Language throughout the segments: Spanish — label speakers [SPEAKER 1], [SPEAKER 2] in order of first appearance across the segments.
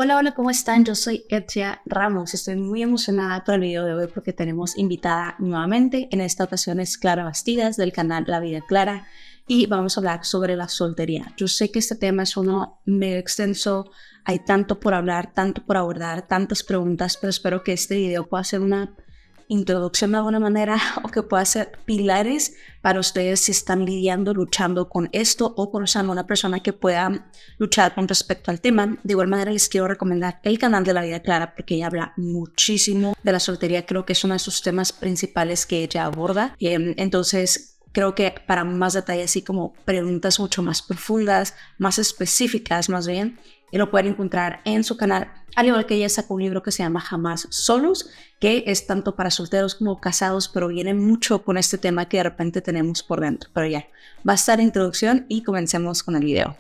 [SPEAKER 1] Hola, hola, ¿cómo están? Yo soy Etia Ramos. Estoy muy emocionada por el video de hoy porque tenemos invitada nuevamente. En esta ocasión es Clara Bastidas del canal La Vida Clara y vamos a hablar sobre la soltería. Yo sé que este tema es uno medio extenso, hay tanto por hablar, tanto por abordar, tantas preguntas, pero espero que este video pueda ser una introducción de alguna manera o que pueda ser pilares para ustedes si están lidiando, luchando con esto o conociendo a una persona que pueda luchar con respecto al tema. De igual manera les quiero recomendar el canal de La Vida Clara porque ella habla muchísimo de la soltería, creo que es uno de sus temas principales que ella aborda. Entonces creo que para más detalles, así como preguntas mucho más profundas, más específicas más bien, y lo pueden encontrar en su canal, al igual que ella sacó un libro que se llama Jamás Solos, que es tanto para solteros como casados, pero viene mucho con este tema que de repente tenemos por dentro. Pero ya, va a estar la introducción y comencemos con el video.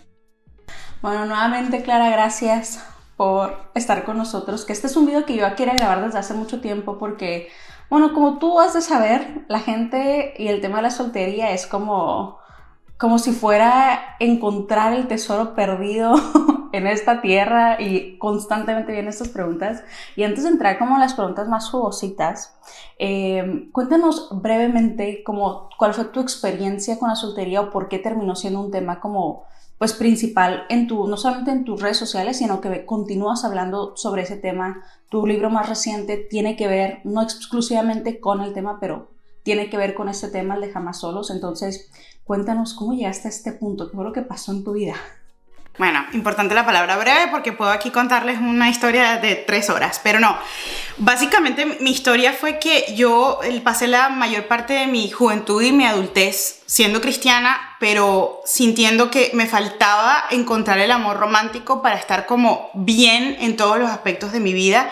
[SPEAKER 2] Bueno, nuevamente Clara, gracias por estar con nosotros, que este es un video que yo quería grabar desde hace mucho tiempo porque, bueno, como tú has de saber, la gente y el tema de la soltería es como si fuera encontrar el tesoro perdido en esta tierra y constantemente vienen estas preguntas. Y antes de entrar como a las preguntas más jugositas, cuéntanos brevemente cuál fue tu experiencia con la soltería o por qué terminó siendo un tema como pues principal no solamente en tus redes sociales, sino que continúas hablando sobre ese tema. Tu libro más reciente tiene que ver no exclusivamente con el tema, pero tiene que ver con este tema, el de Jamás Solos. Entonces, cuéntanos cómo llegaste a este punto, qué fue lo que pasó en tu vida.
[SPEAKER 3] Bueno, importante la palabra breve porque puedo aquí contarles una historia de 3 horas, pero no. Básicamente mi historia fue que yo pasé la mayor parte de mi juventud y mi adultez siendo cristiana, pero sintiendo que me faltaba encontrar el amor romántico para estar como bien en todos los aspectos de mi vida.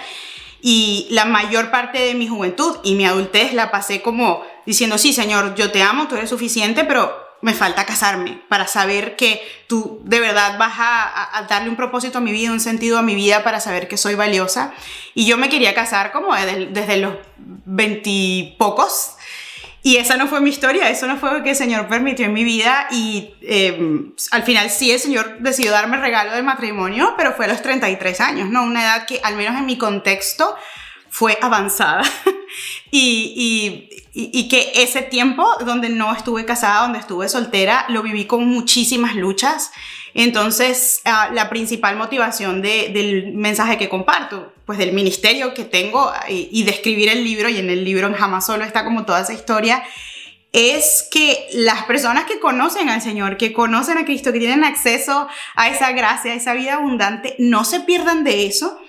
[SPEAKER 3] Y la mayor parte de mi juventud y mi adultez la pasé como diciendo, sí, Señor, yo te amo, tú eres suficiente, pero me falta casarme para saber que tú de verdad vas a darle un propósito a mi vida, un sentido a mi vida para saber que soy valiosa. Y yo me quería casar como desde los 20 y pocos. Y esa no fue mi historia, eso no fue lo que el Señor permitió en mi vida y al final sí el Señor decidió darme el regalo del matrimonio, pero fue a los 33 años, ¿no? Una edad que al menos en mi contexto fue avanzada y que ese tiempo donde no estuve casada, donde estuve soltera, lo viví con muchísimas luchas. Entonces, la principal motivación del mensaje que comparto, pues del ministerio que tengo y de escribir el libro, y en el libro en Jamás Solo está como toda esa historia, es que las personas que conocen al Señor, que conocen a Cristo, que tienen acceso a esa gracia, a esa vida abundante, no se pierdan de eso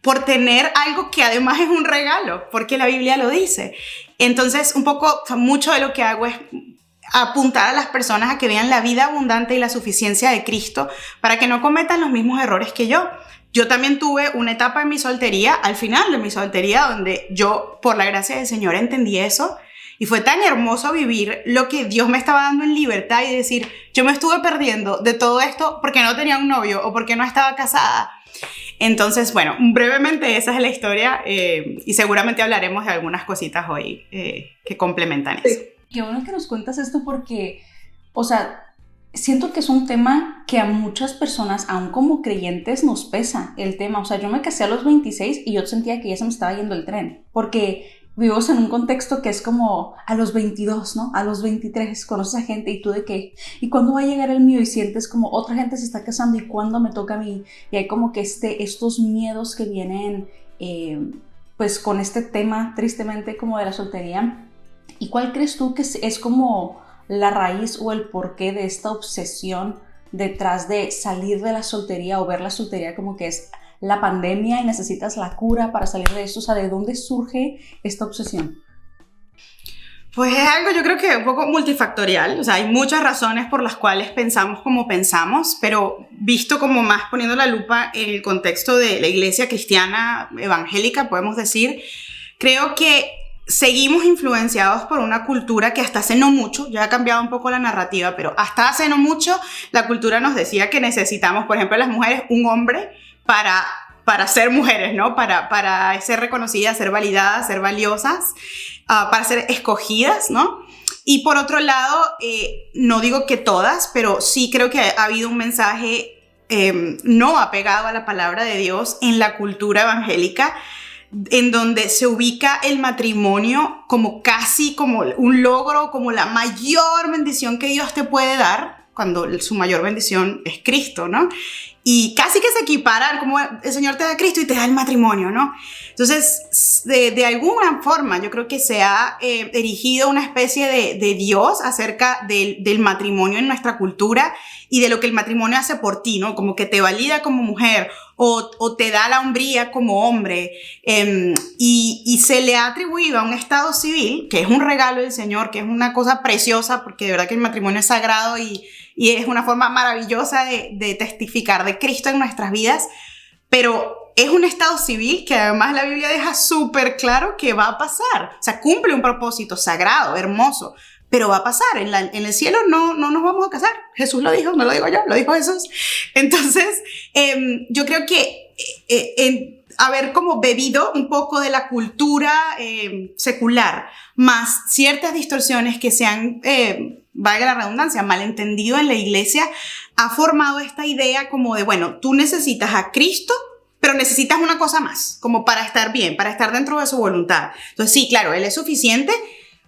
[SPEAKER 3] por tener algo que además es un regalo, porque la Biblia lo dice. Entonces, mucho de lo que hago es apuntar a las personas a que vean la vida abundante y la suficiencia de Cristo para que no cometan los mismos errores que yo. Yo también tuve una etapa en mi soltería, al final de mi soltería, donde yo, por la gracia del Señor, entendí eso. Y fue tan hermoso vivir lo que Dios me estaba dando en libertad y decir, yo me estuve perdiendo de todo esto porque no tenía un novio o porque no estaba casada. Entonces, bueno, brevemente esa es la historia y seguramente hablaremos de algunas cositas hoy que complementan eso.
[SPEAKER 2] Qué bueno que nos cuentas esto porque, o sea, siento que es un tema que a muchas personas, aún como creyentes, nos pesa el tema. O sea, yo me casé a los 26 y yo sentía que ya se me estaba yendo el tren porque vivimos en un contexto que es como a los 22, ¿no? A los 23 conoces a gente y tú de qué, ¿y cuándo va a llegar el mío? Y sientes como otra gente se está casando y ¿cuándo me toca a mí? Y hay como que estos miedos que vienen pues con este tema tristemente como de la soltería. ¿Y cuál crees tú que es como la raíz o el porqué de esta obsesión detrás de salir de la soltería o ver la soltería como que es la pandemia y necesitas la cura para salir de esto? O sea, ¿de dónde surge esta obsesión?
[SPEAKER 3] Pues es algo, yo creo que un poco multifactorial. O sea, hay muchas razones por las cuales pensamos como pensamos, pero visto como más poniendo la lupa en el contexto de la iglesia cristiana evangélica, podemos decir, creo que seguimos influenciados por una cultura que hasta hace no mucho, ya ha cambiado un poco la narrativa, pero hasta hace no mucho la cultura nos decía que necesitamos, por ejemplo, las mujeres, un hombre para ser mujeres, ¿no? Para ser reconocidas, ser validadas, ser valiosas, para ser escogidas, ¿no? Y por otro lado, no digo que todas, pero sí creo que ha habido un mensaje no apegado a la palabra de Dios en la cultura evangélica, en donde se ubica el matrimonio como casi como un logro, como la mayor bendición que Dios te puede dar, cuando su mayor bendición es Cristo, ¿no? Y casi que se equiparan, como el Señor te da a Cristo y te da el matrimonio, ¿no? Entonces, de alguna forma, yo creo que se ha erigido una especie de Dios acerca del matrimonio en nuestra cultura y de lo que el matrimonio hace por ti, ¿no? Como que te valida como mujer o te da la hombría como hombre. Y se le ha atribuido a un estado civil, que es un regalo del Señor, que es una cosa preciosa, porque de verdad que el matrimonio es sagrado y es una forma maravillosa de testificar de Cristo en nuestras vidas, pero es un estado civil que además la Biblia deja súper claro que va a pasar. O sea, cumple un propósito sagrado, hermoso, pero va a pasar. En el cielo no nos vamos a casar. Jesús lo dijo, no lo digo yo, lo dijo Jesús. Entonces, yo creo que haber como bebido un poco de la cultura secular, más ciertas distorsiones que se han, valga la redundancia, malentendido en la iglesia, ha formado esta idea como de, bueno, tú necesitas a Cristo, pero necesitas una cosa más, como para estar bien, para estar dentro de su voluntad. Entonces sí, claro, Él es suficiente,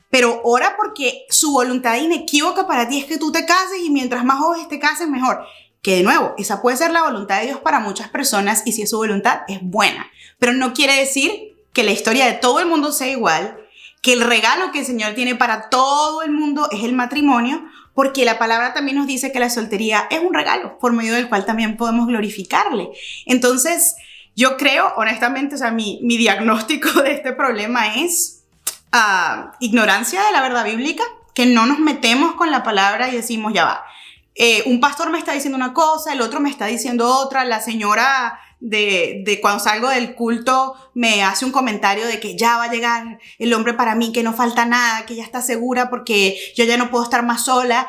[SPEAKER 3] pero ora porque su voluntad inequívoca para ti es que tú te cases y mientras más jóvenes te cases, mejor. Que de nuevo, esa puede ser la voluntad de Dios para muchas personas y si es su voluntad, es buena. Pero no quiere decir que la historia de todo el mundo sea igual, que el regalo que el Señor tiene para todo el mundo es el matrimonio, porque la palabra también nos dice que la soltería es un regalo por medio del cual también podemos glorificarle. Entonces, yo creo, honestamente, o sea, mi diagnóstico de este problema es ignorancia de la verdad bíblica, que no nos metemos con la palabra y decimos, ya va, un pastor me está diciendo una cosa, el otro me está diciendo otra, la señora de cuando salgo del culto me hace un comentario de que ya va a llegar el hombre para mí, que no falta nada, que ya está segura porque yo ya no puedo estar más sola.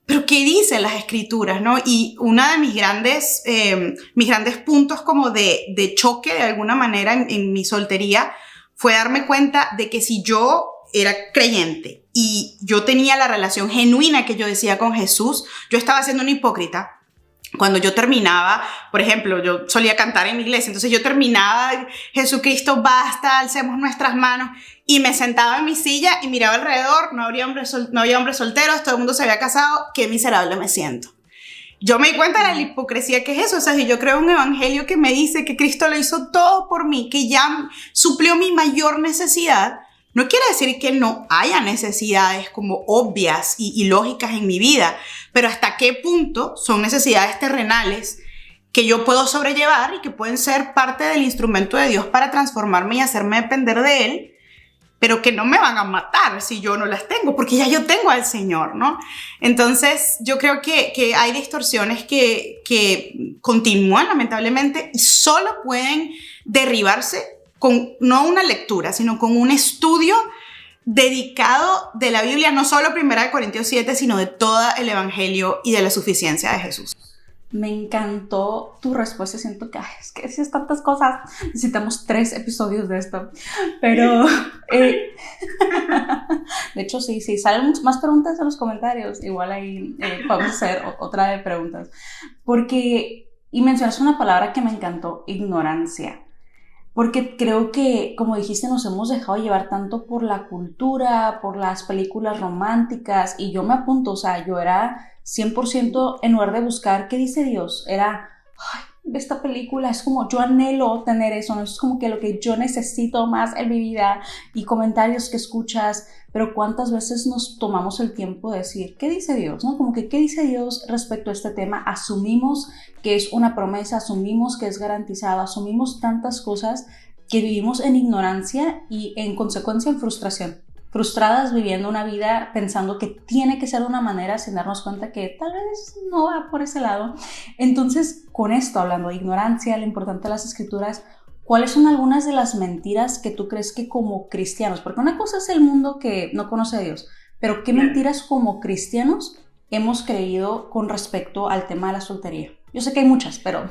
[SPEAKER 3] Pero ¿qué dicen las escrituras, no? Y uno de mis grandes puntos como de choque de alguna manera en mi soltería fue darme cuenta de que si yo era creyente y yo tenía la relación genuina que yo decía con Jesús, yo estaba siendo una hipócrita. Cuando yo terminaba, por ejemplo, yo solía cantar en mi iglesia, entonces yo terminaba, Jesucristo basta, alcemos nuestras manos, y me sentaba en mi silla y miraba alrededor, no había hombres solteros, todo el mundo se había casado, qué miserable me siento. Yo me di cuenta de la hipocresía que es eso, o sea, si yo creo un evangelio que me dice que Cristo lo hizo todo por mí, que ya suplió mi mayor necesidad, no quiere decir que no haya necesidades como obvias y lógicas en mi vida, pero hasta qué punto son necesidades terrenales que yo puedo sobrellevar y que pueden ser parte del instrumento de Dios para transformarme y hacerme depender de Él, pero que no me van a matar si yo no las tengo, porque ya yo tengo al Señor, ¿no? Entonces, yo creo que hay distorsiones que continúan, lamentablemente, y solo pueden derribarse con no una lectura, sino con un estudio dedicado de la Biblia, no solo 1 Corintios 7, sino de todo el Evangelio y de la suficiencia de Jesús.
[SPEAKER 2] Me encantó tu respuesta, siento que es que dices tantas cosas, necesitamos 3 episodios de esto, pero de hecho sí, salen más preguntas en los comentarios, igual ahí podemos hacer otra de preguntas, porque, y mencionas una palabra que me encantó, ignorancia. Porque creo que, como dijiste, nos hemos dejado llevar tanto por la cultura, por las películas románticas, y yo me apunto, o sea, yo era 100% en lugar de buscar qué dice Dios, era, ay, esta película es como, yo anhelo tener eso, ¿no? Es como que lo que yo necesito más en mi vida, y comentarios que escuchas, pero cuántas veces nos tomamos el tiempo de decir, ¿qué dice Dios? ¿No? Como que, ¿qué dice Dios respecto a este tema? Asumimos que es una promesa, asumimos que es garantizado, asumimos tantas cosas que vivimos en ignorancia y en consecuencia en frustración. Frustradas viviendo una vida pensando que tiene que ser de una manera sin darnos cuenta que tal vez no va por ese lado. Entonces, con esto, hablando de ignorancia, lo importante de las escrituras, ¿cuáles son algunas de las mentiras que tú crees que como cristianos, porque una cosa es el mundo que no conoce a Dios, pero qué mentiras como cristianos hemos creído con respecto al tema de la soltería? Yo sé que hay muchas, pero...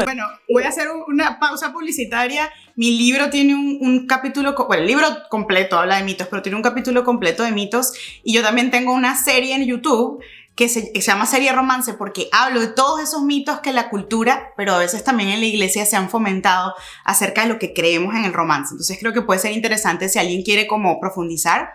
[SPEAKER 3] Bueno, voy a hacer una pausa publicitaria. Mi libro tiene un capítulo, bueno, el libro completo habla de mitos, pero tiene un capítulo completo de mitos, y yo también tengo una serie en YouTube que se llama serie romance porque hablo de todos esos mitos que la cultura, pero a veces también en la iglesia se han fomentado acerca de lo que creemos en el romance. Entonces creo que puede ser interesante si alguien quiere como profundizar.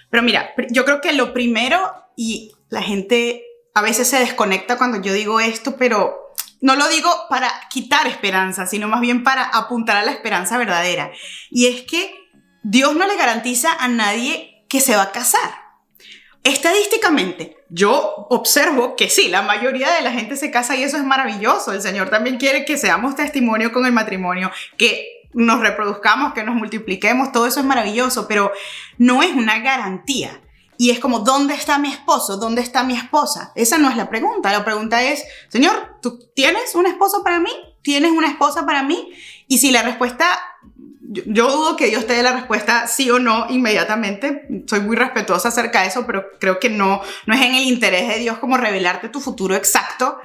[SPEAKER 3] Pero mira, yo creo que lo primero, y la gente a veces se desconecta cuando yo digo esto, pero no lo digo para quitar esperanza, sino más bien para apuntar a la esperanza verdadera. Y es que Dios no le garantiza a nadie que se va a casar. Estadísticamente, yo observo que sí, la mayoría de la gente se casa y eso es maravilloso. El Señor también quiere que seamos testimonio con el matrimonio, que nos reproduzcamos, que nos multipliquemos, todo eso es maravilloso, pero no es una garantía. Y es como, ¿dónde está mi esposo? ¿Dónde está mi esposa? Esa no es la pregunta. La pregunta es, Señor, ¿tú tienes un esposo para mí? ¿Tienes una esposa para mí? Y si la respuesta... Yo dudo que Dios te dé la respuesta sí o no inmediatamente. Soy muy respetuosa acerca de eso, pero creo que no es en el interés de Dios como revelarte tu futuro exacto,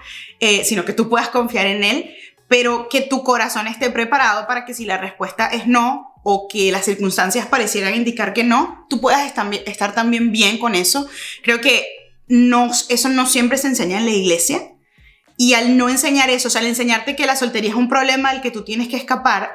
[SPEAKER 3] sino que tú puedas confiar en Él, pero que tu corazón esté preparado para que si la respuesta es no o que las circunstancias parecieran indicar que no, tú puedas estar también bien con eso. Creo que eso no siempre se enseña en la iglesia. Y al no enseñar eso, o sea, al enseñarte que la soltería es un problema del que tú tienes que escapar,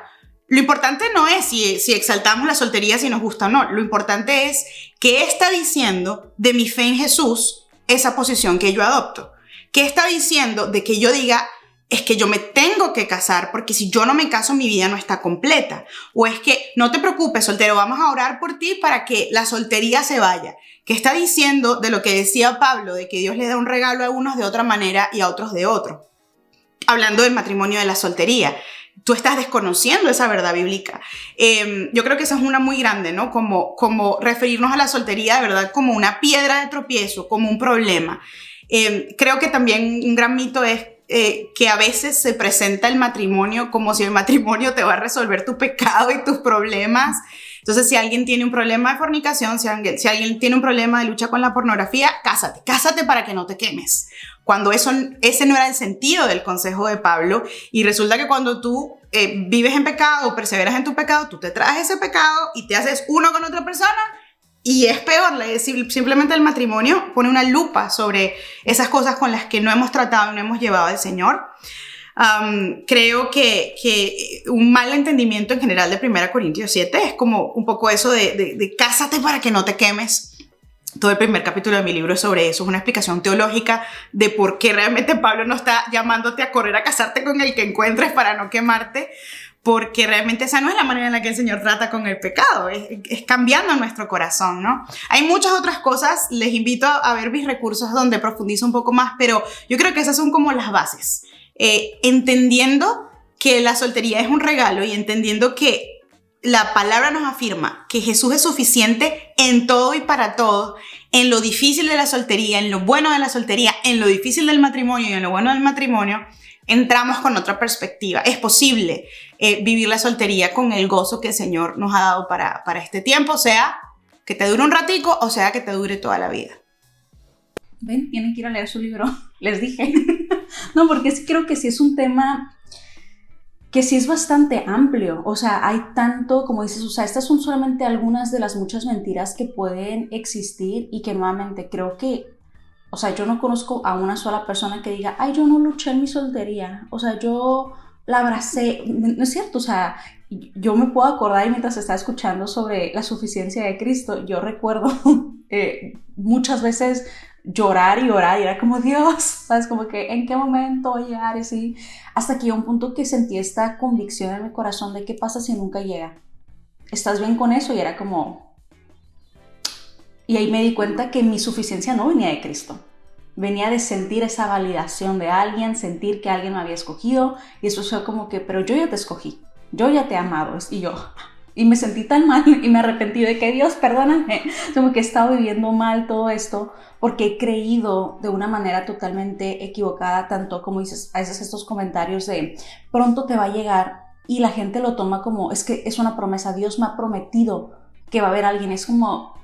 [SPEAKER 3] lo importante no es si exaltamos la soltería, si nos gusta o no. Lo importante es qué está diciendo de mi fe en Jesús esa posición que yo adopto. ¿Qué está diciendo de que yo diga, es que yo me tengo que casar porque si yo no me caso mi vida no está completa? O es que no te preocupes, soltero, vamos a orar por ti para que la soltería se vaya. ¿Qué está diciendo de lo que decía Pablo, de que Dios le da un regalo a unos de otra manera y a otros de otro? Hablando del matrimonio de la soltería. Tú estás desconociendo esa verdad bíblica. Yo creo que esa es una muy grande, ¿no? Como referirnos a la soltería de verdad como una piedra de tropiezo, como un problema. Creo que también un gran mito es que a veces se presenta el matrimonio como si el matrimonio te va a resolver tu pecado y tus problemas. Entonces, si alguien tiene un problema de fornicación, si alguien tiene un problema de lucha con la pornografía, cásate para que no te quemes. Cuando ese no era el sentido del consejo de Pablo, y resulta que cuando tú vives en pecado o perseveras en tu pecado, tú te traes ese pecado y te haces uno con otra persona, y es peor. Simplemente el matrimonio pone una lupa sobre esas cosas con las que no hemos tratado y no hemos llevado al Señor. Creo que un mal entendimiento en general de 1 Corintios 7 es como un poco eso de cásate para que no te quemes. Todo el primer capítulo de mi libro es sobre eso, es una explicación teológica de por qué realmente Pablo no está llamándote a correr a casarte con el que encuentres para no quemarte, porque realmente esa no es la manera en la que el Señor trata con el pecado, es cambiando nuestro corazón, ¿no? Hay muchas otras cosas, les invito a ver mis recursos donde profundizo un poco más, pero yo creo que esas son como las bases. Entendiendo que la soltería es un regalo y entendiendo que la palabra nos afirma que Jesús es suficiente en todo y para todo, en lo difícil de la soltería, en lo bueno de la soltería, en lo difícil del matrimonio y en lo bueno del matrimonio, entramos con otra perspectiva. Es posible vivir la soltería con el gozo que el Señor nos ha dado para este tiempo, sea que te dure un ratico o sea que te dure toda la vida.
[SPEAKER 2] Ven, tienen que ir a leer su libro, les dije. No, porque sí creo que sí es un tema que sí es bastante amplio, o sea, hay tanto, como dices, o sea, estas son solamente algunas de las muchas mentiras que pueden existir y que nuevamente creo que, o sea, yo no conozco a una sola persona que diga, ay, yo no luché en mi soltería, o sea, yo la abracé, no es cierto, o sea, yo me puedo acordar y mientras estaba escuchando sobre la suficiencia de Cristo, yo recuerdo muchas veces llorar y orar y era como Dios, ¿sabes? Como que en qué momento voy a llegar y así, hasta que llegó un punto que sentí esta convicción en mi corazón de qué pasa si nunca llega, ¿estás bien con eso? Y era como, y ahí me di cuenta que mi suficiencia no venía de Cristo, venía de sentir esa validación de alguien, sentir que alguien me había escogido y eso fue como que, pero yo ya te escogí, yo ya te he amado y me sentí tan mal y me arrepentí de que Dios, perdóname, como que he estado viviendo mal todo esto porque he creído de una manera totalmente equivocada, tanto como dices, a veces estos comentarios de pronto te va a llegar y la gente lo toma como, es que es una promesa, Dios me ha prometido que va a haber alguien, es como,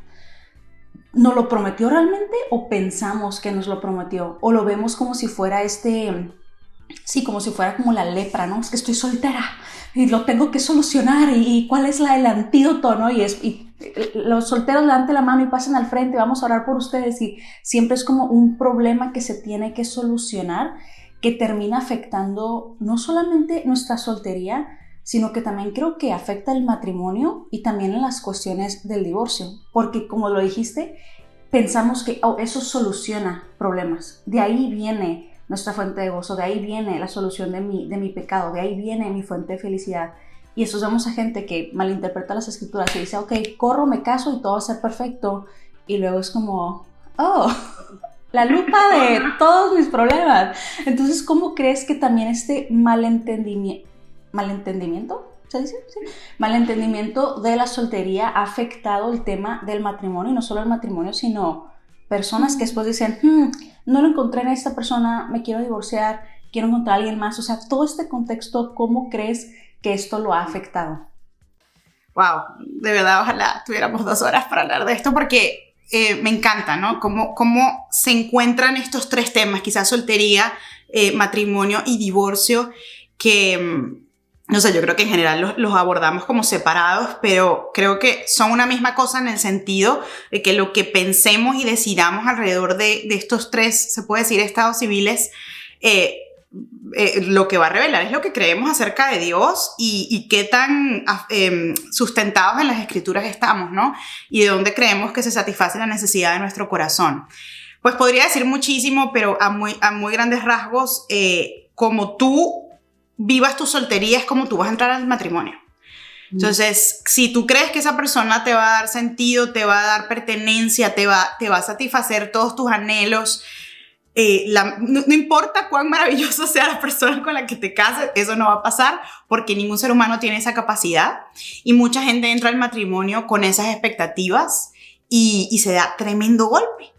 [SPEAKER 2] ¿nos lo prometió realmente o pensamos que nos lo prometió? O lo vemos como si fuera sí, como si fuera como la lepra, ¿no? Es que estoy soltera y lo tengo que solucionar y cuál es el antídoto, ¿no? Y los solteros levanten la mano y pasen al frente, vamos a orar por ustedes, y siempre es como un problema que se tiene que solucionar, que termina afectando no solamente nuestra soltería, sino que también creo que afecta el matrimonio y también en las cuestiones del divorcio, porque como lo dijiste, pensamos que eso soluciona problemas, de ahí viene nuestra fuente de gozo, de ahí viene la solución de mi pecado, de ahí viene mi fuente de felicidad. Y eso vemos a gente que malinterpreta las escrituras y dice, ok, corro, me caso y todo va a ser perfecto, y luego es como, oh, la lupa de todos mis problemas. Entonces, ¿cómo crees que también este malentendimiento, ¿se dice? ¿Sí? Malentendimiento de la soltería ha afectado el tema del matrimonio? Y no solo el matrimonio, sino personas que después dicen, no lo encontré en esta persona, me quiero divorciar, quiero encontrar a alguien más. O sea, todo este contexto, ¿cómo crees que esto lo ha afectado?
[SPEAKER 3] Wow, de verdad, ojalá tuviéramos 2 horas para hablar de esto, porque me encanta, ¿no? Cómo se encuentran estos 3 temas, quizás soltería, matrimonio y divorcio, que, no sé, yo creo que en general los abordamos como separados, pero creo que son una misma cosa en el sentido de que lo que pensemos y decidamos alrededor de estos 3, se puede decir, estados civiles, lo que va a revelar es lo que creemos acerca de Dios y qué tan sustentados en las escrituras estamos, ¿no? Y de dónde creemos que se satisface la necesidad de nuestro corazón. Pues podría decir muchísimo, pero a muy grandes rasgos, como tú vivas tu soltería es como tú vas a entrar al matrimonio. Entonces, si tú crees que esa persona te va a dar sentido, te va a dar pertenencia, te va a satisfacer todos tus anhelos, no importa cuán maravilloso sea la persona con la que te cases, eso no va a pasar, porque ningún ser humano tiene esa capacidad, y mucha gente entra al matrimonio con esas expectativas y se da tremendo golpe.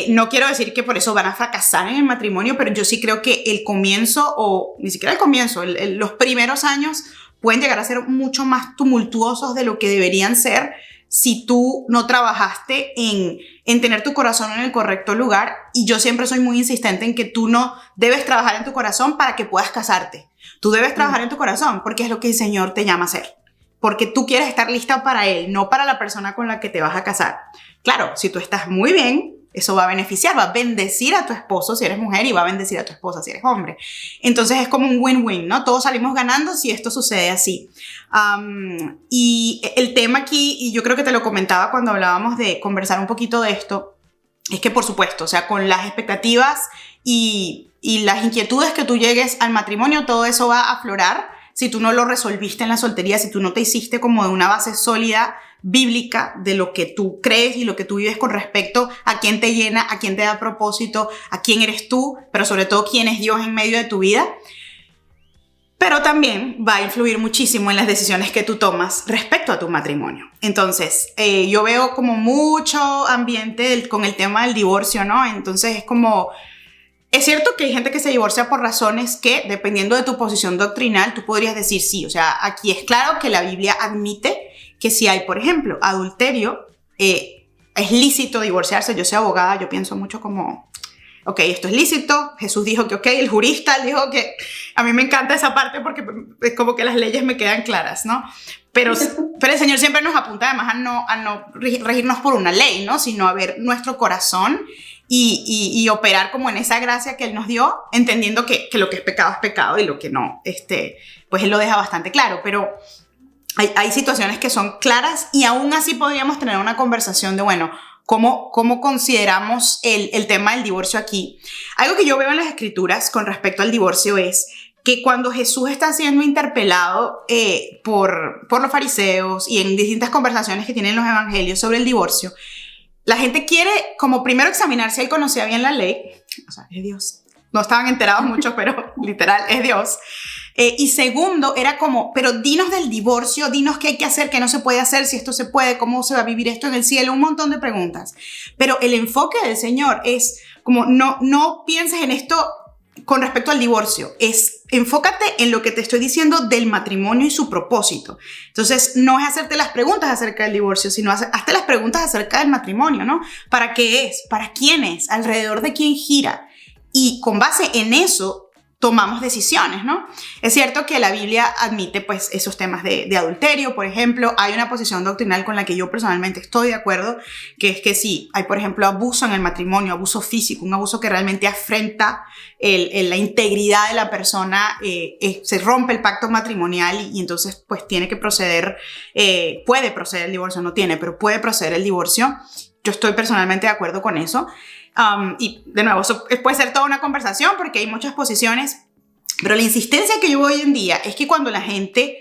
[SPEAKER 3] No quiero decir que por eso van a fracasar en el matrimonio, pero yo sí creo que el comienzo, o ni siquiera el comienzo, los primeros años pueden llegar a ser mucho más tumultuosos de lo que deberían ser si tú no trabajaste en tener tu corazón en el correcto lugar. Y yo siempre soy muy insistente en que tú no debes trabajar en tu corazón para que puedas casarte. Tú debes trabajar en tu corazón porque es lo que el Señor te llama a hacer. Porque tú quieres estar lista para Él, no para la persona con la que te vas a casar. Claro, si tú estás muy bien, eso va a beneficiar, va a bendecir a tu esposo si eres mujer y va a bendecir a tu esposa si eres hombre. Entonces es como un win-win, ¿no? Todos salimos ganando si esto sucede así. Y el tema aquí, y yo creo que te lo comentaba cuando hablábamos de conversar un poquito de esto, es que por supuesto, o sea, con las expectativas y las inquietudes que tú llegues al matrimonio, todo eso va a aflorar si tú no lo resolviste en la soltería, si tú no te hiciste como de una base sólida bíblica de lo que tú crees y lo que tú vives con respecto a quién te llena, a quién te da propósito, a quién eres tú, pero sobre todo quién es Dios en medio de tu vida. Pero también va a influir muchísimo en las decisiones que tú tomas respecto a tu matrimonio. Entonces, yo veo como mucho ambiente con el tema del divorcio, ¿no? Entonces es como... Es cierto que hay gente que se divorcia por razones que, dependiendo de tu posición doctrinal, tú podrías decir sí. O sea, aquí es claro que la Biblia admite que si hay, por ejemplo, adulterio, es lícito divorciarse. Yo soy abogada, yo pienso mucho como, ok, esto es lícito. Jesús dijo que ok, el jurista dijo que... A mí me encanta esa parte porque es como que las leyes me quedan claras, ¿no? Pero el Señor siempre nos apunta además a no regirnos por una ley, ¿no? Sino a ver nuestro corazón y operar como en esa gracia que Él nos dio, entendiendo que lo que es pecado y lo que no, pues Él lo deja bastante claro. Pero hay situaciones que son claras y aún así podríamos tener una conversación de, bueno, ¿cómo consideramos el tema del divorcio aquí? Algo que yo veo en las escrituras con respecto al divorcio es que cuando Jesús está siendo interpelado por los fariseos y en distintas conversaciones que tienen los evangelios sobre el divorcio, la gente quiere como primero examinar si él conocía bien la ley. O sea, es Dios. No estaban enterados muchos, pero literal, es Dios. Y segundo, era como, pero dinos del divorcio, dinos qué hay que hacer, qué no se puede hacer, si esto se puede, cómo se va a vivir esto en el cielo, un montón de preguntas. Pero el enfoque del Señor es como, no pienses en esto con respecto al divorcio, enfócate en lo que te estoy diciendo del matrimonio y su propósito. Entonces, no es hacerte las preguntas acerca del divorcio, sino hazte las preguntas acerca del matrimonio, ¿no? ¿Para qué es? ¿Para quién es? ¿Alrededor de quién gira? Y con base en eso, tomamos decisiones, ¿no? Es cierto que la Biblia admite pues esos temas de adulterio, por ejemplo. Hay una posición doctrinal con la que yo personalmente estoy de acuerdo, que es que sí, hay por ejemplo abuso en el matrimonio, abuso físico, un abuso que realmente afrenta la integridad de la persona, se rompe el pacto matrimonial y entonces pues tiene que proceder, puede proceder el divorcio, no tiene, pero puede proceder el divorcio. Yo estoy personalmente de acuerdo con eso. Y de nuevo, eso puede ser toda una conversación porque hay muchas posiciones, pero la insistencia que yo veo hoy en día es que cuando la gente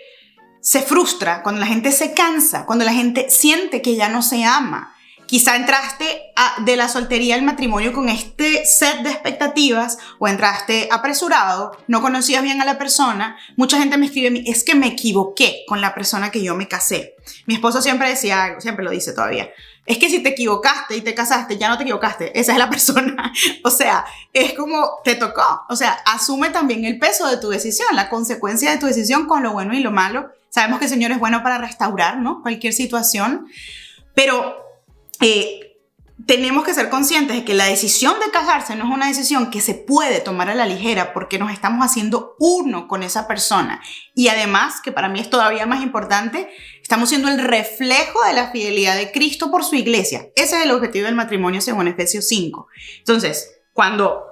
[SPEAKER 3] se frustra, cuando la gente se cansa, cuando la gente siente que ya no se ama, quizá entraste de la soltería al matrimonio con este set de expectativas o entraste apresurado, no conocías bien a la persona. Mucha gente me escribe a mí, es que me equivoqué con la persona que yo me casé. Mi esposo siempre decía algo, siempre lo dice todavía. Es que si te equivocaste y te casaste, ya no te equivocaste, esa es la persona. O sea, es como te tocó. O sea, asume también el peso de tu decisión, la consecuencia de tu decisión con lo bueno y lo malo. Sabemos que el Señor es bueno para restaurar, ¿no? Cualquier situación, pero tenemos que ser conscientes de que la decisión de casarse no es una decisión que se puede tomar a la ligera porque nos estamos haciendo uno con esa persona. Y además, que para mí es todavía más importante, estamos siendo el reflejo de la fidelidad de Cristo por su iglesia. Ese es el objetivo del matrimonio según Efesios 5. Entonces, cuando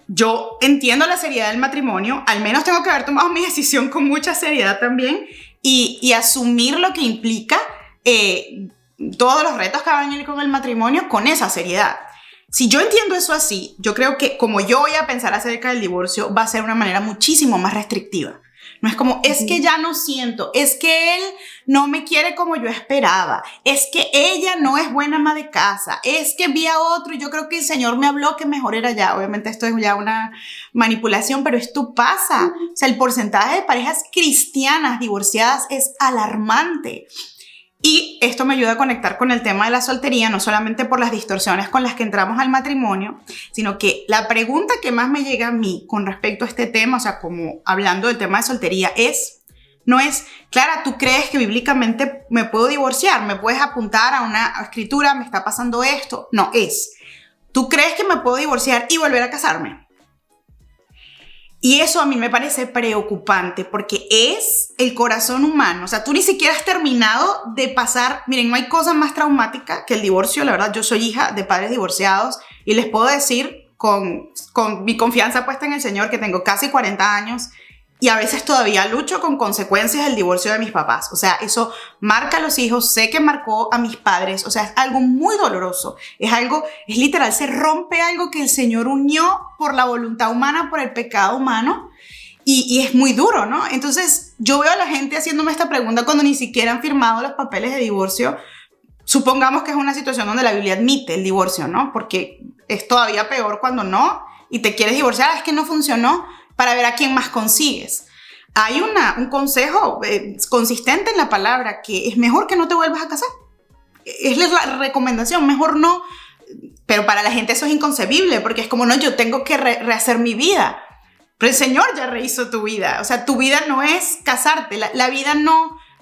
[SPEAKER 3] yo entiendo la seriedad del matrimonio, al menos tengo que haber tomado mi decisión con mucha seriedad también y asumir lo que implica todos los retos que van a ir con el matrimonio con esa seriedad. Si yo entiendo eso así, yo creo que como yo voy a pensar acerca del divorcio, va a ser una manera muchísimo más restrictiva. No es como, es que ya no siento, es que él no me quiere como yo esperaba, es que ella no es buena ama de casa, es que vi a otro y yo creo que el Señor me habló que mejor era ya. Obviamente esto es ya una manipulación, pero esto pasa. O sea, el porcentaje de parejas cristianas divorciadas es alarmante. Y esto me ayuda a conectar con el tema de la soltería, no solamente por las distorsiones con las que entramos al matrimonio, sino que la pregunta que más me llega a mí con respecto a este tema, o sea, como hablando del tema de soltería, no es, Clara, ¿tú crees que bíblicamente me puedo divorciar? ¿Me puedes apuntar a una escritura? ¿Me está pasando esto? No, ¿tú crees que me puedo divorciar y volver a casarme? Y eso a mí me parece preocupante porque es el corazón humano. O sea, tú ni siquiera has terminado de pasar. Miren, no hay cosa más traumática que el divorcio. La verdad, yo soy hija de padres divorciados y les puedo decir con mi confianza puesta en el Señor que tengo casi 40 años y a veces todavía lucho con consecuencias del divorcio de mis papás. O sea, eso marca a los hijos, sé que marcó a mis padres. O sea, es algo muy doloroso. Es literal, se rompe algo que el Señor unió por la voluntad humana, por el pecado humano. Y es muy duro, ¿no? Entonces, yo veo a la gente haciéndome esta pregunta cuando ni siquiera han firmado los papeles de divorcio. Supongamos que es una situación donde la Biblia admite el divorcio, ¿no? Porque es todavía peor cuando no y te quieres divorciar, es que no funcionó, para ver a quién más consigues. Hay un consejo consistente en la palabra que es mejor que no te vuelvas a casar. Es la recomendación, mejor no. Pero para la gente eso es inconcebible porque es como, no, yo tengo que rehacer mi vida. Pero el Señor ya rehizo tu vida. O sea, tu vida no es casarte. La vida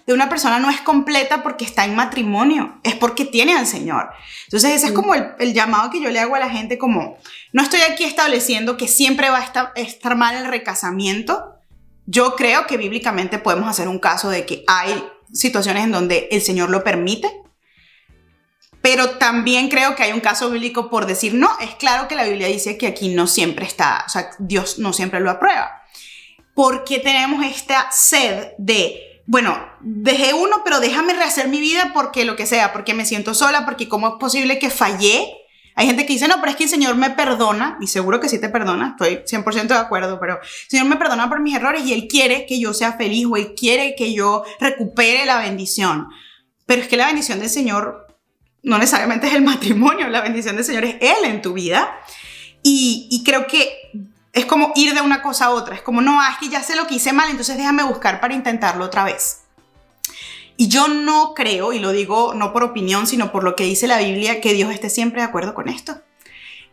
[SPEAKER 3] de una persona no es completa porque está en matrimonio, es porque tiene al Señor. Entonces ese es como el llamado que yo le hago a la gente, como no estoy aquí estableciendo que siempre va a estar mal el recasamiento. Yo creo que bíblicamente podemos hacer un caso de que hay situaciones en donde el Señor lo permite, pero también creo que hay un caso bíblico por decir, no, es claro que la Biblia dice que aquí no siempre está, o sea, Dios no siempre lo aprueba. Porque tenemos esta sed de, bueno, dejé uno, pero déjame rehacer mi vida porque lo que sea, porque me siento sola, porque cómo es posible que fallé. Hay gente que dice, no, pero es que el Señor me perdona, y seguro que sí te perdona, estoy 100% de acuerdo, pero el Señor me perdona por mis errores y Él quiere que yo sea feliz o Él quiere que yo recupere la bendición. Pero es que la bendición del Señor no necesariamente es el matrimonio, la bendición del Señor es Él en tu vida. Y creo que es como ir de una cosa a otra. Es como, no, es que ya sé lo que hice mal, entonces déjame buscar para intentarlo otra vez. Y yo no creo, y lo digo no por opinión, sino por lo que dice la Biblia, que Dios esté siempre de acuerdo con esto.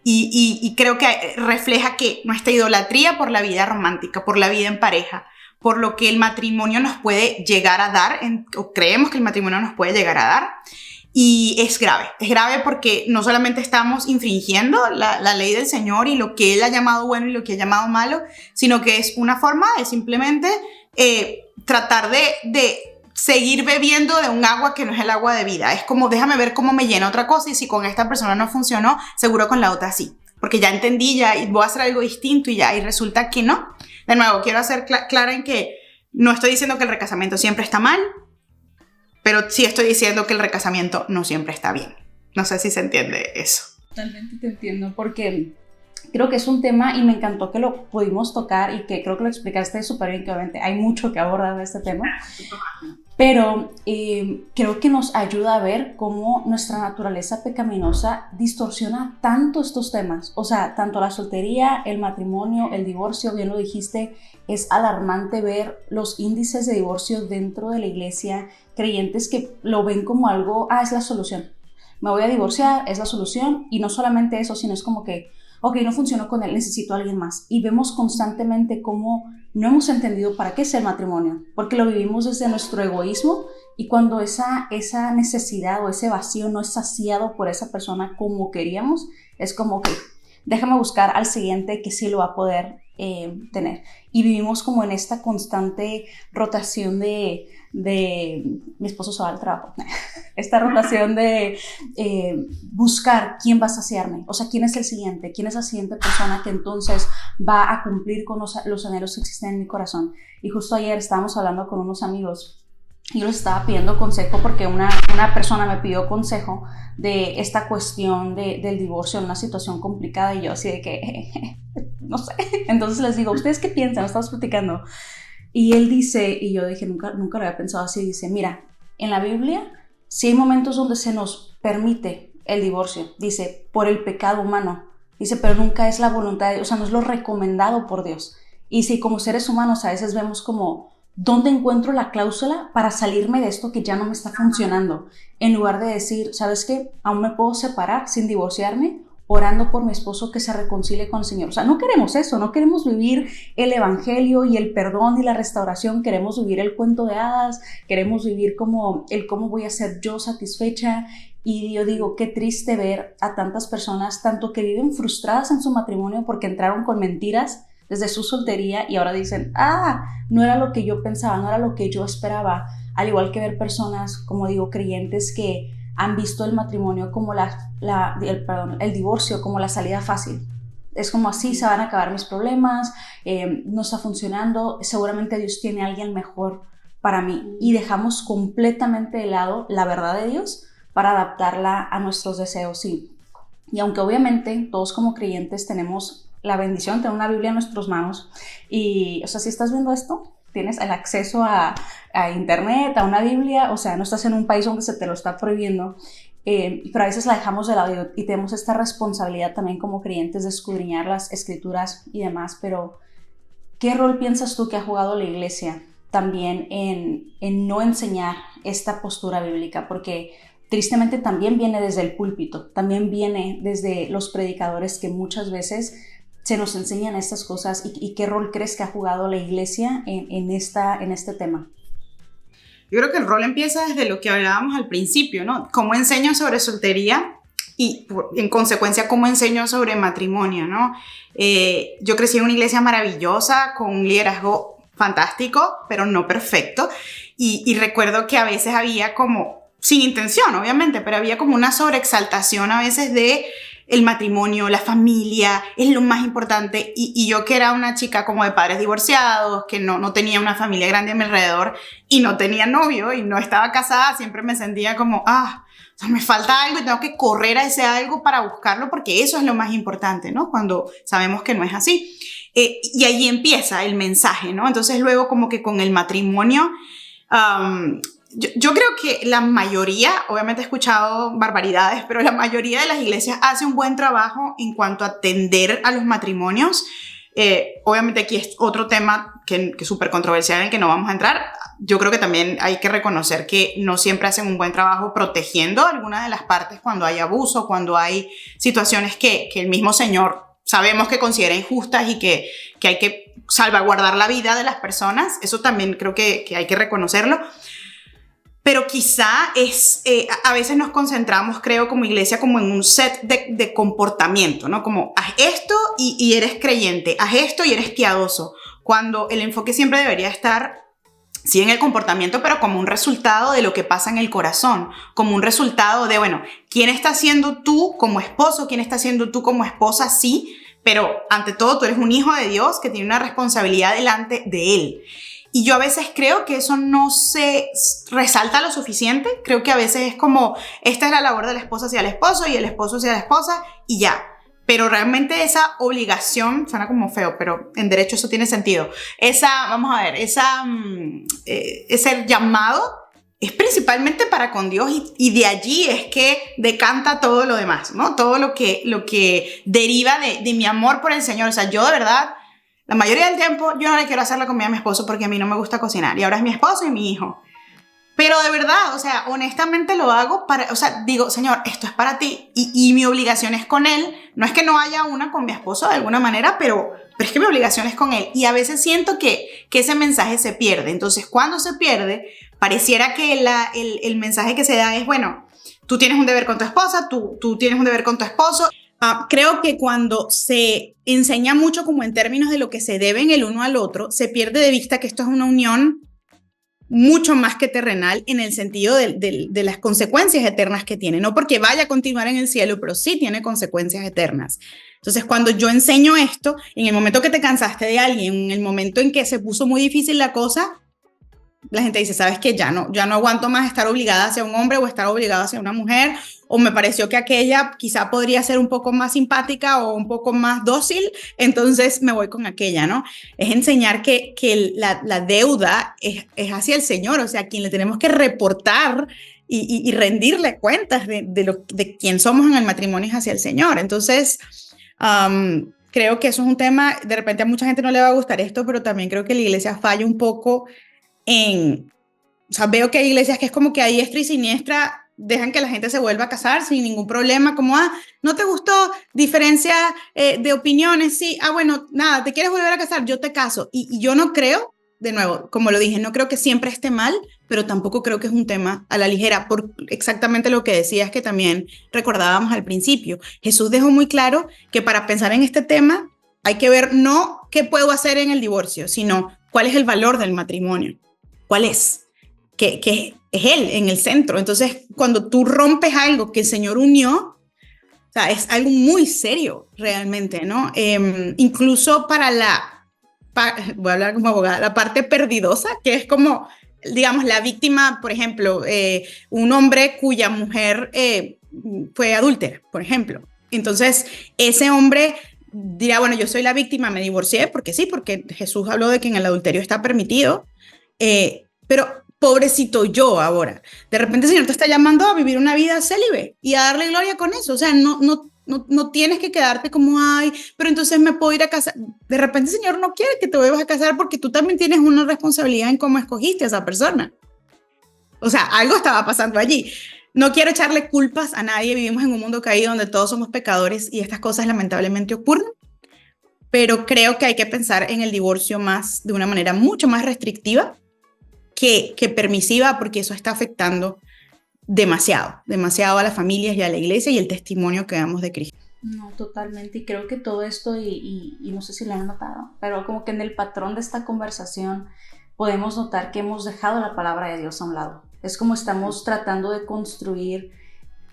[SPEAKER 3] Y creo que refleja que nuestra idolatría por la vida romántica, por la vida en pareja, por lo que el matrimonio nos puede llegar a dar, o creemos que el matrimonio nos puede llegar a dar, Y es grave porque no solamente estamos infringiendo la ley del Señor y lo que Él ha llamado bueno y lo que ha llamado malo, sino que es una forma de simplemente tratar de seguir bebiendo de un agua que no es el agua de vida. Es como, déjame ver cómo me llena otra cosa, y si con esta persona no funcionó, seguro con la otra sí. Porque ya entendí, ya voy a hacer algo distinto y resulta que no. De nuevo, quiero hacer clara en que no estoy diciendo que el recasamiento siempre está mal, pero sí estoy diciendo que el recasamiento no siempre está bien. No sé si se entiende eso.
[SPEAKER 2] Totalmente te entiendo, porque creo que es un tema y me encantó que lo pudimos tocar y que creo que lo explicaste súper bien, que obviamente hay mucho que abordar de este tema, pero creo que nos ayuda a ver cómo nuestra naturaleza pecaminosa distorsiona tanto estos temas. O sea, tanto la soltería, el matrimonio, el divorcio, bien lo dijiste, es alarmante ver los índices de divorcio dentro de la iglesia, creyentes que lo ven como algo, es la solución. Me voy a divorciar, es la solución, y no solamente eso, sino es como que, ok, no funcionó con él, necesito a alguien más. Y vemos constantemente cómo no hemos entendido para qué es el matrimonio, porque lo vivimos desde nuestro egoísmo, y cuando esa necesidad o ese vacío no es saciado por esa persona como queríamos, es como que déjame buscar al siguiente que sí lo va a poder tener. Y vivimos como en esta constante rotación de mi esposo se va al trabajo, esta rotación de buscar quién va a saciarme, o sea, quién es el siguiente, quién es la siguiente persona que entonces va a cumplir con los anhelos que existen en mi corazón. Y justo ayer estábamos hablando con unos amigos y yo les estaba pidiendo consejo porque una persona me pidió consejo de esta cuestión del divorcio en una situación complicada, y yo así de que no sé. Entonces les digo, ¿ustedes qué piensan? Estamos platicando. Y él dice, y yo dije, nunca lo había pensado así, dice, mira, en la Biblia sí hay momentos donde se nos permite el divorcio, dice, por el pecado humano, dice, pero nunca es la voluntad de Dios, o sea, no es lo recomendado por Dios. Y si como seres humanos a veces vemos como, ¿dónde encuentro la cláusula para salirme de esto que ya no me está funcionando? En lugar de decir, ¿sabes qué? Aún me puedo separar sin divorciarme, orando por mi esposo que se reconcilie con el Señor. O sea, no queremos eso, no queremos vivir el evangelio y el perdón y la restauración, queremos vivir el cuento de hadas, queremos vivir como el cómo voy a ser yo satisfecha. Y yo digo, qué triste ver a tantas personas, tanto que viven frustradas en su matrimonio porque entraron con mentiras desde su soltería y ahora dicen, no era lo que yo pensaba, no era lo que yo esperaba. Al igual que ver personas, como digo, creyentes que han visto el matrimonio como el divorcio como la salida fácil. Es como así se van a acabar mis problemas, no está funcionando, seguramente Dios tiene a alguien mejor para mí. Y dejamos completamente de lado la verdad de Dios para adaptarla a nuestros deseos. Y aunque obviamente todos como creyentes tenemos la bendición de tener una Biblia en nuestras manos, y o sea, si estás viendo esto, tienes el acceso a internet, a una Biblia, o sea, no estás en un país donde se te lo está prohibiendo, pero a veces la dejamos de lado y tenemos esta responsabilidad también como creyentes de escudriñar las escrituras y demás. Pero ¿qué rol piensas tú que ha jugado la iglesia también en no enseñar esta postura bíblica? Porque tristemente también viene desde el púlpito, también viene desde los predicadores que muchas veces se nos enseñan estas cosas. ¿Y qué rol crees que ha jugado la iglesia en este tema?
[SPEAKER 3] Yo creo que el rol empieza desde lo que hablábamos al principio, ¿no? Cómo enseño sobre soltería y, en consecuencia, cómo enseño sobre matrimonio, ¿no? Yo crecí en una iglesia maravillosa, con un liderazgo fantástico, pero no perfecto. Y recuerdo que a veces había como, sin intención, obviamente, pero había como una sobreexaltación a veces de el matrimonio, la familia, es lo más importante. Y yo, que era una chica como de padres divorciados, que no tenía una familia grande a mi alrededor y no tenía novio y no estaba casada, siempre me sentía como, me falta algo y tengo que correr a ese algo para buscarlo, porque eso es lo más importante, ¿no? Cuando sabemos que no es así. Y ahí empieza el mensaje, ¿no? Entonces luego como que con el matrimonio, yo creo que la mayoría, obviamente he escuchado barbaridades, pero la mayoría de las iglesias hace un buen trabajo en cuanto a atender a los matrimonios. Obviamente aquí es otro tema que es súper controversial en el que no vamos a entrar. Yo creo que también hay que reconocer que no siempre hacen un buen trabajo protegiendo algunas de las partes cuando hay abuso, cuando hay situaciones que el mismo Señor sabemos que considera injustas y que hay que salvaguardar la vida de las personas. Eso también creo que hay que reconocerlo. pero quizá a veces nos concentramos, creo, como iglesia, como en un set de comportamiento, ¿no? Como haz esto y eres creyente, haz esto y eres piadoso, cuando el enfoque siempre debería estar, sí, en el comportamiento, pero como un resultado de lo que pasa en el corazón, como un resultado de, bueno, ¿quién está siendo tú como esposo? ¿Quién está siendo tú como esposa? Sí, pero ante todo tú eres un hijo de Dios que tiene una responsabilidad delante de Él. Y yo a veces creo que eso no se resalta lo suficiente. Creo que a veces es como, esta es la labor de la esposa hacia el esposo y el esposo hacia la esposa y ya. Pero realmente esa obligación, suena como feo, pero en derecho eso tiene sentido. Vamos a ver, ese llamado es principalmente para con Dios y de allí es que decanta todo lo demás, ¿no? Todo lo que deriva de mi amor por el Señor. O sea, yo de verdad, la mayoría del tiempo, yo no le quiero hacer la comida a mi esposo porque a mí no me gusta cocinar. Y ahora es mi esposo y mi hijo. Pero de verdad, o sea, honestamente lo hago o sea, digo, Señor, esto es para ti y mi obligación es con Él. No es que no haya una con mi esposo de alguna manera, pero es que mi obligación es con Él. Y a veces siento que ese mensaje se pierde. Entonces, cuando se pierde, pareciera que el mensaje que se da es, bueno, tú tienes un deber con tu esposa, tú tienes un deber con tu esposo. Creo que cuando se enseña mucho como en términos de lo que se deben el uno al otro, se pierde de vista que esto es una unión mucho más que terrenal en el sentido de las consecuencias eternas que tiene. No porque vaya a continuar en el cielo, pero sí tiene consecuencias eternas. Entonces, cuando yo enseño esto, en el momento que te cansaste de alguien, en el momento en que se puso muy difícil la cosa, la gente dice, ¿sabes qué? Ya no aguanto más estar obligada hacia un hombre o estar obligada hacia una mujer, o me pareció que aquella quizá podría ser un poco más simpática o un poco más dócil, entonces me voy con aquella, ¿no? Es enseñar que la deuda es hacia el Señor, o sea, a quien le tenemos que reportar y rendirle cuentas de quién somos en el matrimonio es hacia el Señor. Entonces, creo que eso es un tema, de repente a mucha gente no le va a gustar esto, pero también creo que la iglesia falla un poco o sea, veo que hay iglesias que es como que a diestra y siniestra dejan que la gente se vuelva a casar sin ningún problema, como, ¿no te gustó? Diferencia de opiniones, sí, bueno, nada, ¿te quieres volver a casar? Yo te caso. Y yo no creo, de nuevo, como lo dije, no creo que siempre esté mal, pero tampoco creo que es un tema a la ligera, por exactamente lo que decías que también recordábamos al principio. Jesús dejó muy claro que para pensar en este tema hay que ver no qué puedo hacer en el divorcio, sino cuál es el valor del matrimonio. ¿Cuál es? Que es Él en el centro. Entonces, cuando tú rompes algo que el Señor unió, o sea, es algo muy serio realmente, ¿no? Incluso para voy a hablar como abogada, la parte perdidosa, que es como, digamos, la víctima, por ejemplo, un hombre cuya mujer fue adúltera, por ejemplo. Entonces, ese hombre dirá, bueno, yo soy la víctima, me divorcié, porque sí, porque Jesús habló de que en el adulterio está permitido, pero pobrecito yo ahora. De repente el Señor te está llamando a vivir una vida célibe y a darle gloria con eso. O sea, no tienes que quedarte como, pero entonces me puedo ir a casar. De repente el Señor no quiere que te vuelvas a casar porque tú también tienes una responsabilidad en cómo escogiste a esa persona. O sea, algo estaba pasando allí. No quiero echarle culpas a nadie. Vivimos en un mundo caído donde todos somos pecadores y estas cosas lamentablemente ocurren. Pero creo que hay que pensar en el divorcio de una manera mucho más restrictiva que permisiva, porque eso está afectando demasiado a las familias y a la iglesia y el testimonio que damos de Cristo.
[SPEAKER 2] No, totalmente, y creo que todo esto, y no sé si lo han notado, pero como que en el patrón de esta conversación podemos notar que hemos dejado la palabra de Dios a un lado. Es como estamos tratando de construir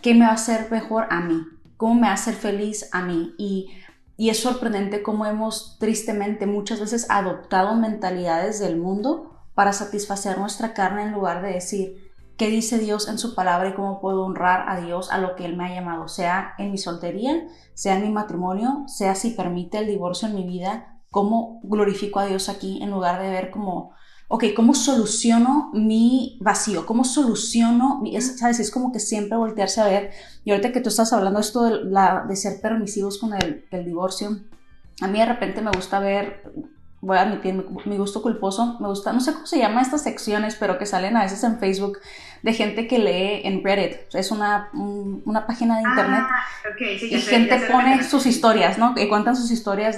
[SPEAKER 2] qué me va a hacer mejor a mí, cómo me va a hacer feliz a mí, y es sorprendente cómo hemos tristemente muchas veces adoptado mentalidades del mundo para satisfacer nuestra carne en lugar de decir qué dice Dios en su palabra y cómo puedo honrar a Dios a lo que Él me ha llamado, sea en mi soltería, sea en mi matrimonio, sea si permite el divorcio en mi vida, cómo glorifico a Dios aquí en lugar de ver como, ¿cómo soluciono mi vacío? ¿Cómo soluciono? ¿Sabes? Es como que siempre voltearse a ver. Y ahorita que tú estás hablando esto de ser permisivos con el divorcio, a mí de repente me gusta ver, voy a admitir mi gusto culposo, me gusta, no sé cómo se llaman estas secciones, pero que salen a veces en Facebook de gente que lee en Reddit. Es una página de internet. Okay, sí, y gente pone sus historias, ¿no? Y cuentan sus historias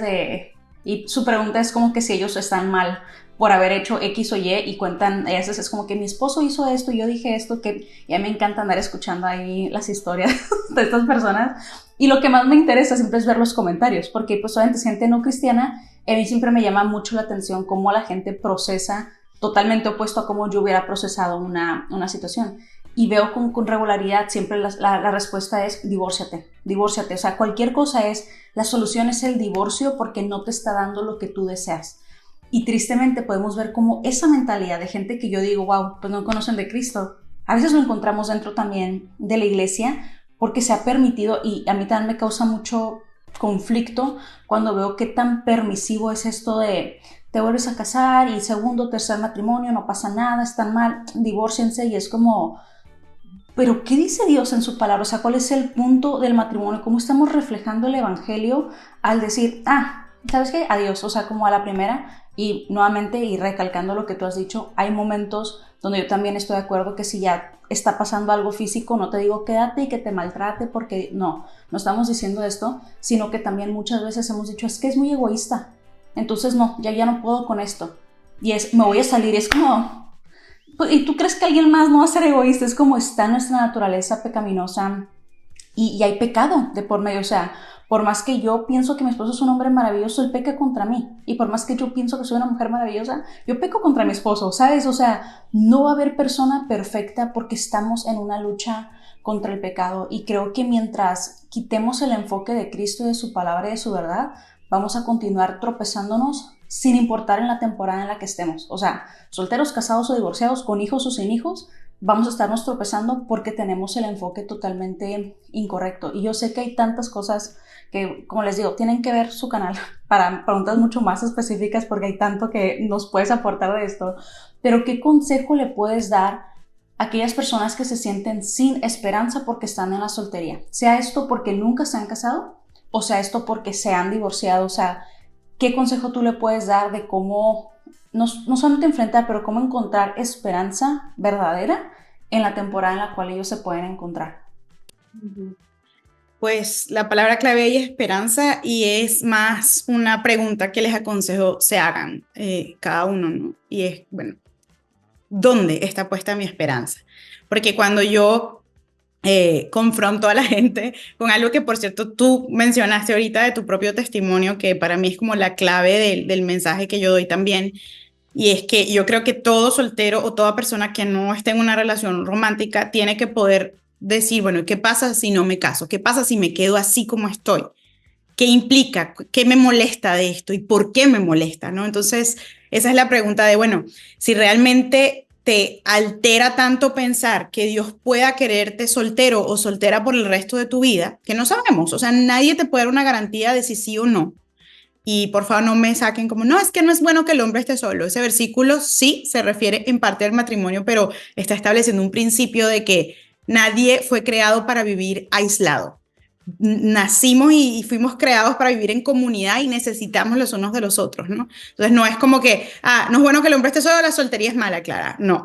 [SPEAKER 2] y su pregunta es como que si ellos están mal por haber hecho X o Y cuentan, a veces es como que mi esposo hizo esto y yo dije esto, que ya me encanta andar escuchando ahí las historias de estas personas. Y lo que más me interesa siempre es ver los comentarios, porque pues obviamente gente no cristiana, a mí siempre me llama mucho la atención cómo la gente procesa totalmente opuesto a cómo yo hubiera procesado una situación. Y veo con regularidad siempre la respuesta es divórciate, divórciate. O sea, cualquier cosa la solución es el divorcio porque no te está dando lo que tú deseas. Y tristemente podemos ver cómo esa mentalidad de gente que yo digo, wow, pues no conocen de Cristo, a veces lo encontramos dentro también de la iglesia porque se ha permitido, y a mí también me causa mucho conflicto cuando veo qué tan permisivo es esto de te vuelves a casar y segundo, tercer matrimonio, no pasa nada, están mal, divórciense, y es como, pero ¿qué dice Dios en su palabra? O sea, ¿cuál es el punto del matrimonio? ¿Cómo estamos reflejando el evangelio al decir, ¿sabes qué? Adiós, o sea, como a la primera. Y nuevamente, y recalcando lo que tú has dicho, hay momentos donde yo también estoy de acuerdo que si ya está pasando algo físico, no te digo quédate y que te maltrate, porque no estamos diciendo esto, sino que también muchas veces hemos dicho, es que es muy egoísta, entonces no, ya no puedo con esto, y me voy a salir, y es como, ¿y tú crees que alguien más no va a ser egoísta? Es como está nuestra naturaleza pecaminosa, y hay pecado de por medio, o sea, por más que yo pienso que mi esposo es un hombre maravilloso, él peca contra mí. Y por más que yo pienso que soy una mujer maravillosa, yo peco contra mi esposo, ¿sabes? O sea, no va a haber persona perfecta porque estamos en una lucha contra el pecado. Y creo que mientras quitemos el enfoque de Cristo y de su palabra y de su verdad, vamos a continuar tropezándonos sin importar en la temporada en la que estemos. O sea, solteros, casados o divorciados, con hijos o sin hijos, vamos a estarnos tropezando porque tenemos el enfoque totalmente incorrecto. Y yo sé que hay tantas cosas que, como les digo, tienen que ver su canal para preguntas mucho más específicas porque hay tanto que nos puedes aportar de esto. Pero ¿qué consejo le puedes dar a aquellas personas que se sienten sin esperanza porque están en la soltería? Sea esto porque nunca se han casado o sea esto porque se han divorciado. O sea, ¿qué consejo tú le puedes dar de cómo, no solamente enfrentar, pero cómo encontrar esperanza verdadera en la temporada en la cual ellos se pueden encontrar?
[SPEAKER 3] Pues la palabra clave ahí es esperanza, y es más una pregunta que les aconsejo se hagan cada uno, ¿no? Y es, bueno, ¿dónde está puesta mi esperanza? Porque cuando yo confronto a la gente con algo que, por cierto, tú mencionaste ahorita de tu propio testimonio, que para mí es como la clave del mensaje que yo doy también, y es que yo creo que todo soltero o toda persona que no esté en una relación romántica tiene que poder decir, bueno, ¿qué pasa si no me caso? ¿Qué pasa si me quedo así como estoy? ¿Qué implica? ¿Qué me molesta de esto? ¿Y por qué me molesta? ¿No? Entonces, esa es la pregunta de, bueno, si realmente te altera tanto pensar que Dios pueda quererte soltero o soltera por el resto de tu vida, que no sabemos, o sea, nadie te puede dar una garantía de si sí o no. Y por favor no me saquen como, no, es que no es bueno que el hombre esté solo. Ese versículo sí se refiere en parte al matrimonio, pero está estableciendo un principio de que nadie fue creado para vivir aislado. Nacimos y fuimos creados para vivir en comunidad y necesitamos los unos de los otros, ¿no? Entonces no es como que, no es bueno que el hombre esté solo, la soltería es mala, Clara. No,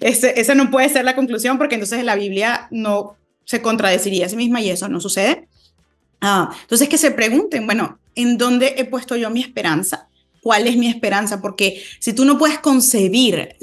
[SPEAKER 3] esa no puede ser la conclusión, porque entonces la Biblia no se contradeciría a sí misma y eso no sucede. Entonces que se pregunten, bueno, ¿en dónde he puesto yo mi esperanza? ¿Cuál es mi esperanza? Porque si tú no puedes concebir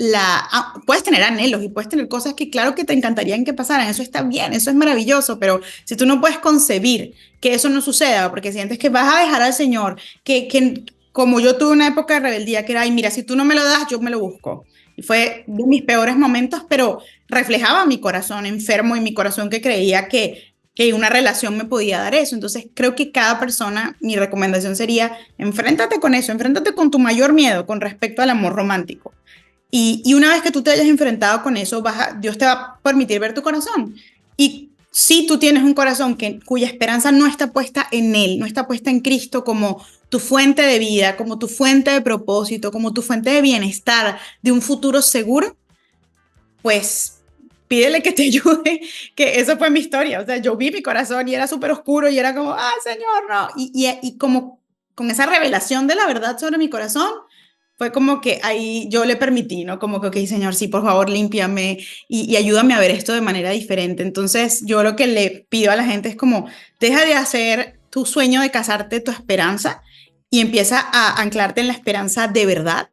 [SPEAKER 3] puedes tener anhelos y puedes tener cosas que claro que te encantarían que pasaran, eso está bien, eso es maravilloso, pero si tú no puedes concebir que eso no suceda, porque sientes que vas a dejar al Señor, que como yo tuve una época de rebeldía que era, ay, mira, si tú no me lo das, yo me lo busco. Y fue de mis peores momentos, pero reflejaba mi corazón enfermo y mi corazón que creía que una relación me podía dar eso. Entonces creo que cada persona, mi recomendación sería, enfréntate con eso, enfréntate con tu mayor miedo con respecto al amor romántico. Y una vez que tú te hayas enfrentado con eso, Dios te va a permitir ver tu corazón. Y si tú tienes un corazón cuya esperanza no está puesta en Él, no está puesta en Cristo como tu fuente de vida, como tu fuente de propósito, como tu fuente de bienestar, de un futuro seguro, pues pídele que te ayude, que eso fue mi historia. O sea, yo vi mi corazón y era súper oscuro y era como, Señor, no. Y como con esa revelación de la verdad sobre mi corazón, fue como que ahí yo le permití, ¿no? Como que, ok, Señor, sí, por favor, límpiame y ayúdame a ver esto de manera diferente. Entonces, yo lo que le pido a la gente es como, deja de hacer tu sueño de casarte tu esperanza y empieza a anclarte en la esperanza de verdad.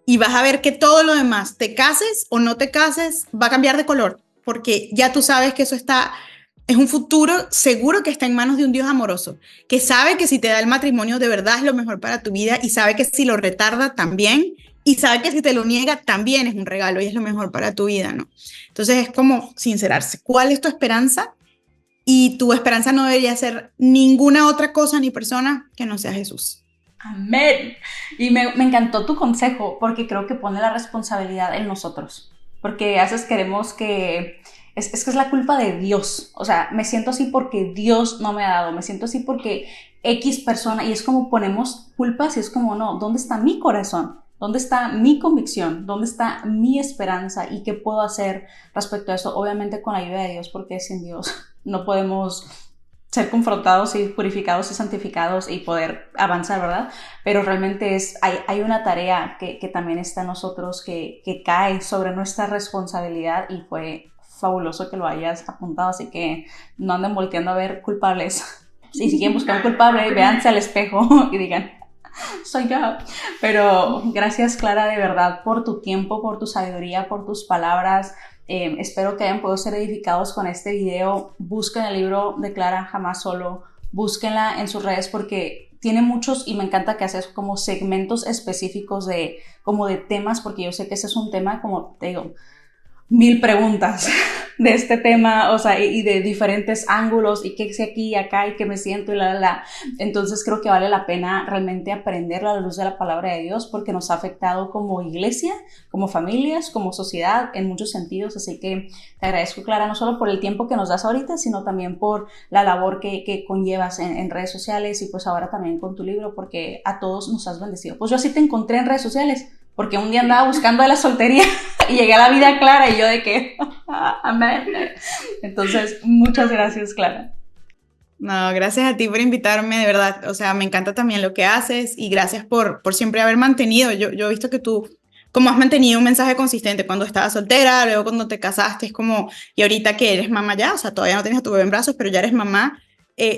[SPEAKER 3] y vas a ver que todo lo demás, te cases o no te cases, va a cambiar de color, porque ya tú sabes que eso es un futuro seguro que está en manos de un Dios amoroso, que sabe que si te da el matrimonio de verdad es lo mejor para tu vida, y sabe que si lo retarda también, y sabe que si te lo niega también es un regalo y es lo mejor para tu vida, ¿no? Entonces es como sincerarse. ¿Cuál es tu esperanza? Y tu esperanza no debería ser ninguna otra cosa ni persona que no sea Jesús.
[SPEAKER 2] Amén. Y me encantó tu consejo, porque creo que pone la responsabilidad en nosotros. Porque a veces queremos que... Es que es la culpa de Dios. O sea, me siento así porque Dios no me ha dado. Me siento así porque X persona... Y es como ponemos culpas y es como, no, ¿dónde está mi corazón? ¿Dónde está mi convicción? ¿Dónde está mi esperanza? ¿Y qué puedo hacer respecto a eso? Obviamente con la ayuda de Dios, porque sin Dios no podemos ser confrontados y purificados y santificados y poder avanzar, ¿verdad? Pero realmente hay una tarea que también está en nosotros, que cae sobre nuestra responsabilidad, y fue fabuloso que lo hayas apuntado, así que no anden volteando a ver culpables. Si siguen buscando culpable, véanse al espejo y digan, soy yo. Pero gracias, Clara, de verdad, por tu tiempo, por tu sabiduría, por tus palabras. Espero que hayan podido ser edificados con este video. Busquen el libro de Clara, Jamás Solo. Búsquenla en sus redes, porque tiene muchos, y me encanta que haces como segmentos específicos de temas, porque yo sé que ese es un tema, como te digo, 1000 preguntas de este tema, o sea, y de diferentes ángulos, y qué sé aquí y acá, y qué me siento, y la. Entonces creo que vale la pena realmente aprenderlo a la luz de la palabra de Dios, porque nos ha afectado como iglesia, como familias, como sociedad, en muchos sentidos. Así que te agradezco, Clara, no solo por el tiempo que nos das ahorita, sino también por la labor que conllevas en redes sociales, y pues ahora también con tu libro, porque a todos nos has bendecido. Pues yo así te encontré en redes sociales, porque un día andaba buscando de la soltería y llegué a la vida Clara, y yo de que, amén. Entonces, muchas gracias, Clara.
[SPEAKER 3] No, gracias a ti por invitarme, de verdad. O sea, me encanta también lo que haces, y gracias por siempre haber mantenido. Yo he visto que tú, como has mantenido un mensaje consistente cuando estabas soltera, luego cuando te casaste, es como, y ahorita que eres mamá ya, o sea, todavía no tienes a tu bebé en brazos, pero ya eres mamá.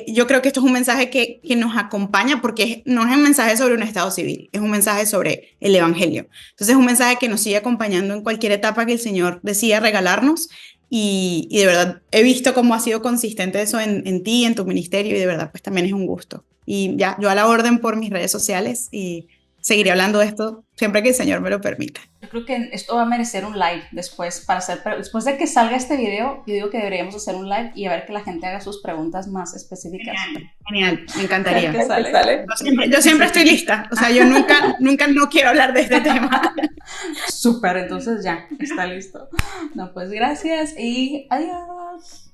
[SPEAKER 3] Yo creo que esto es un mensaje que nos acompaña, porque no es un mensaje sobre un estado civil, es un mensaje sobre el evangelio. Entonces es un mensaje que nos sigue acompañando en cualquier etapa que el Señor decida regalarnos, y de verdad he visto cómo ha sido consistente eso en ti, en tu ministerio, y de verdad pues también es un gusto. Y ya, yo a la orden por mis redes sociales, y seguiré hablando de esto siempre que el Señor me lo permita.
[SPEAKER 2] Yo creo que esto va a merecer un live después, después de que salga este video. Yo digo que deberíamos hacer un live y a ver que la gente haga sus preguntas más específicas.
[SPEAKER 3] Genial, me encantaría.
[SPEAKER 2] ¿Qué sale?
[SPEAKER 3] Yo siempre estoy lista, o sea, yo nunca no quiero hablar de este tema.
[SPEAKER 2] Súper, entonces ya, está listo. No, pues gracias y adiós.